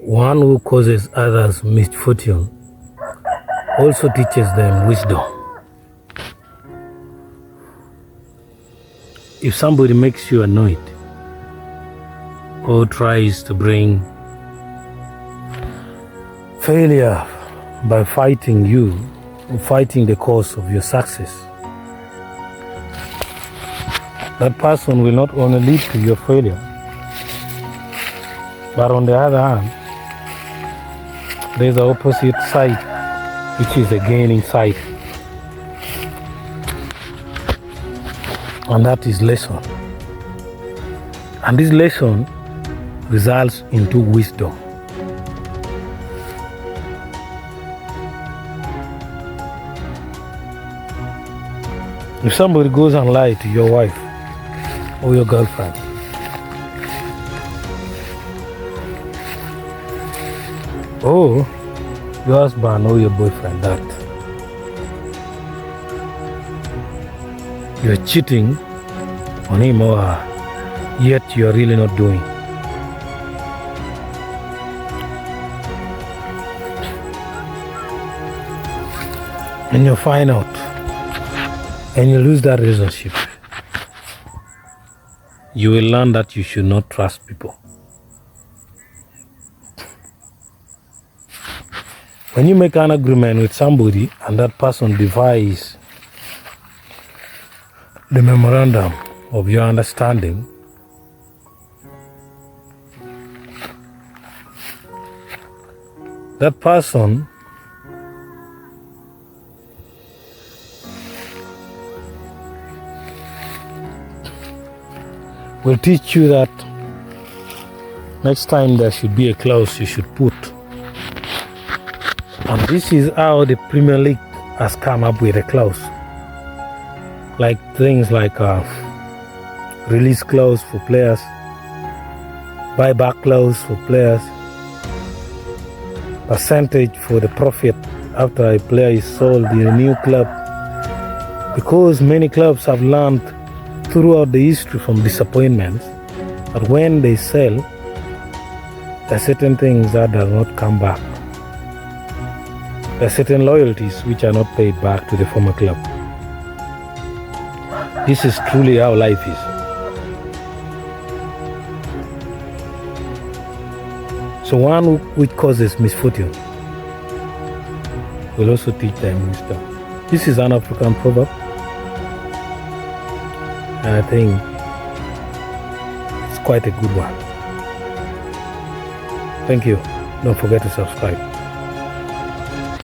One who causes others misfortune also teaches them wisdom. If somebody makes you annoyed or tries to bring failure by fighting you or fighting the cause of your success, that person will not only lead to your failure, but on the other hand, there's the opposite side, which is a gaining side. And that is lesson. And this lesson results into wisdom. If somebody goes and lies to your wife or your girlfriend, or your husband or your boyfriend, that you're cheating on him or her, yet you're really not doing. And you find out and you lose that relationship, you will learn that you should not trust people. When you make an agreement with somebody and that person defies the memorandum of your understanding, that person will teach you that next time there should be a clause you should put. And this is how the Premier League has come up with a clause. Like things like release clause for players, buyback clause for players, percentage for the profit after a player is sold in a new club. Because many clubs have learned throughout the history from disappointments that when they sell, there are certain things that do not come back. There are certain loyalties which are not paid back to the former club. This is truly how life is. So one which causes misfortune will also teach them wisdom. This is an African proverb, and I think it's quite a good one. Thank you. Don't forget to subscribe.